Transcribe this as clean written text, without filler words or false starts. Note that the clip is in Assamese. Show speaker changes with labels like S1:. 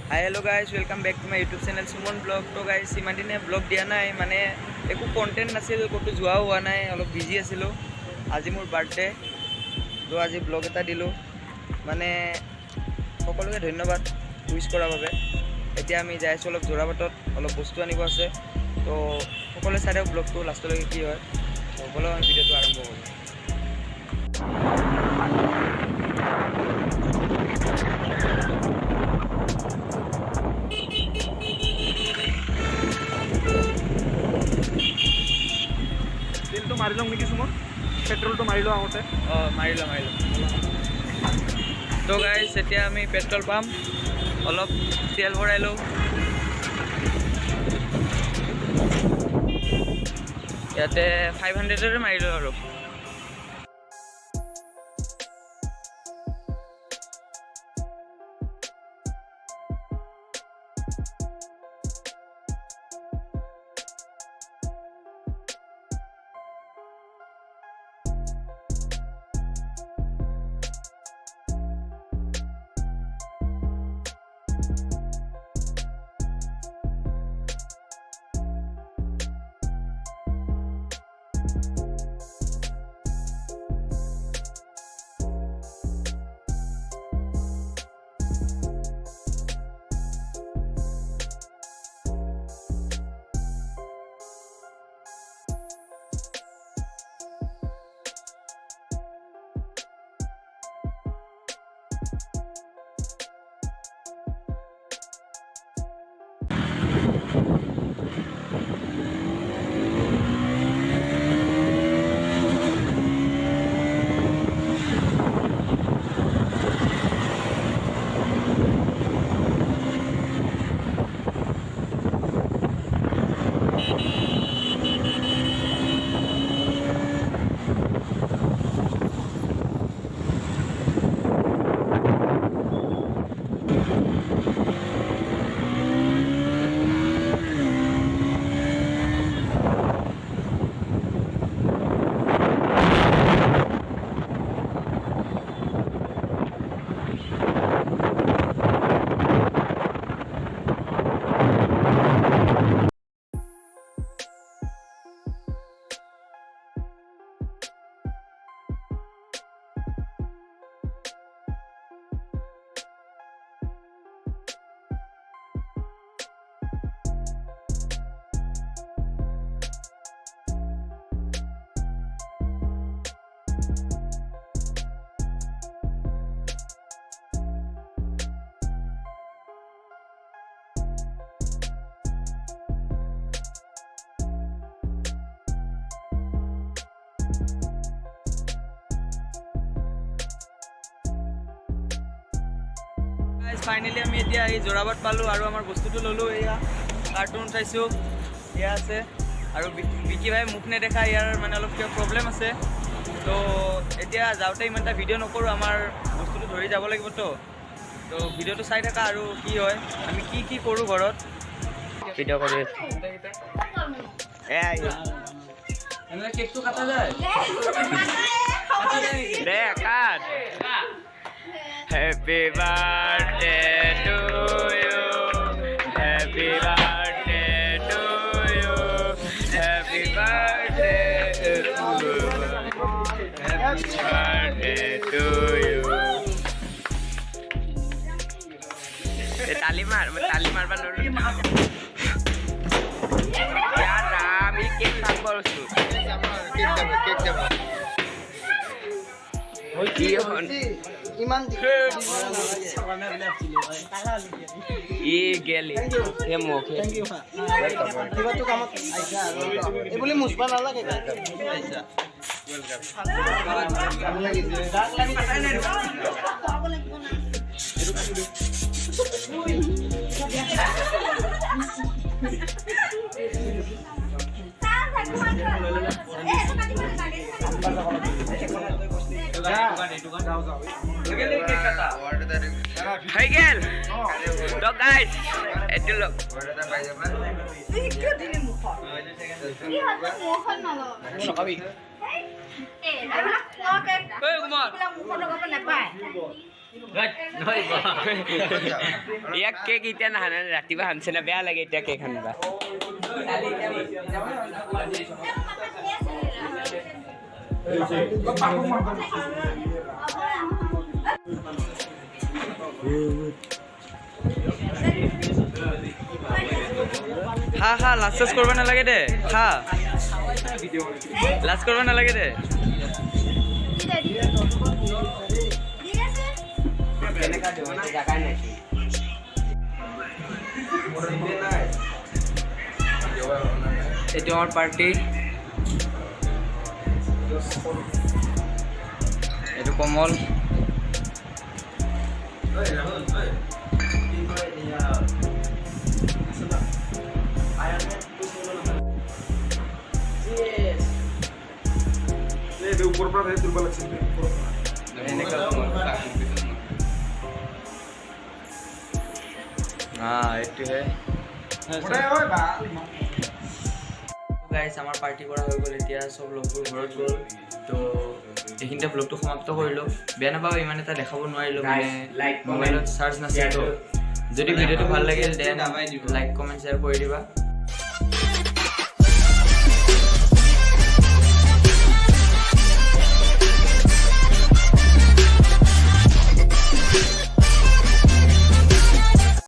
S1: Hi hello guys welcome back to my YouTube channel Suman blog. तो गाइस इमान दिने ब्लॉग दिया नाई माने एक कन्टेन्ट नासिल कतो जोआ हुआ नाई अलप बिजी आसिलो। आज मोर बार्थडे तो आज ब्लॉग एटा दिलो माने सकलोके धन्यवाद उइश करार बारे। एतिया आमी जाय आछो अलप जोराबाटत अलप बस्तु आनिब आछे तो सकलोए चाइ दियक ब्लॉगটো लास्टলৈके कि हय। तो बोलो आमी भिडिओটো आरम्भ करो।
S2: तेल तो मारि लওঁ नेকি সুমন पेट्रोल तो मारि लो आगते
S1: मारि लो तो गाइस एतिया आमी पेट्रोल पाम्प अलप तेल भराइ लो। याते 500 मारि लो आरो फाइनली आमी एतिया এই जोराबाट पालो আৰু আমাৰ বস্তুটো ললো। এয়া কাৰ্টুন চাইছো এয়া আছে আৰু বিকি ভাই মুখ নেদেখা ইয়াৰ মানে অলপ কিবা প্ৰব্লেম আছে। তো এতিয়া যাওঁতে ইমানটা ভিডিঅ' নকৰোঁ, আমাৰ বস্তুটো ধৰি যাব লাগিব। তো ভিডিঅ'টো চাই থাকা আৰু কি হয় আমি কি কৰোঁ ঘৰত ভিডিঅ' কৰি এয়া কেকটো কাটা যায় দে কাট। Happy birthday to you, happy birthday to you, happy birthday to you, happy birthday to you. ताली मार बंद यार राम ये केक सांग बरसु केक ইমান ই গেলি এ মুখে থ্যাংক ইউ কিবা তো কামত আইছা এ বলি মুছবা নালাগে আইছা ওয়েলকাম ডাক লাগি পাই নাই খাব লাগিব না Hey girl, look guys, itu look. Hey, kumar.
S3: ইয়াক কেক এতিয়া নাহানে ৰাতিপুৱা হানছে না বেয়া লাগে এতিয়া কেক হানিবা
S1: খা খা লাজ চাজ কৰিব নালাগে দে খা লাজ কৰিব নালাগে দে এইটো আমাৰ পাৰ্টি এইটো কমল
S2: ওপৰৰ পৰা তুলিব লাগিছিল
S1: এইটোহে গাইজ আমাৰ পাৰ্টি কৰা হৈ গ'ল এতিয়া চব লগবোৰ ঘৰত গ'ল তো এইখিনিতে ব্লগটো সমাপ্ত কৰিলোঁ বেয়া নাপাব ইমান এটা দেখাব নোৱাৰিলোঁ মানে মোবাইলত চাৰ্জ নাছিল তো যদি ভিডিঅ'টো ভাল লাগিল দেন লাইক কমেণ্ট শ্বেয়াৰ কৰি দিবা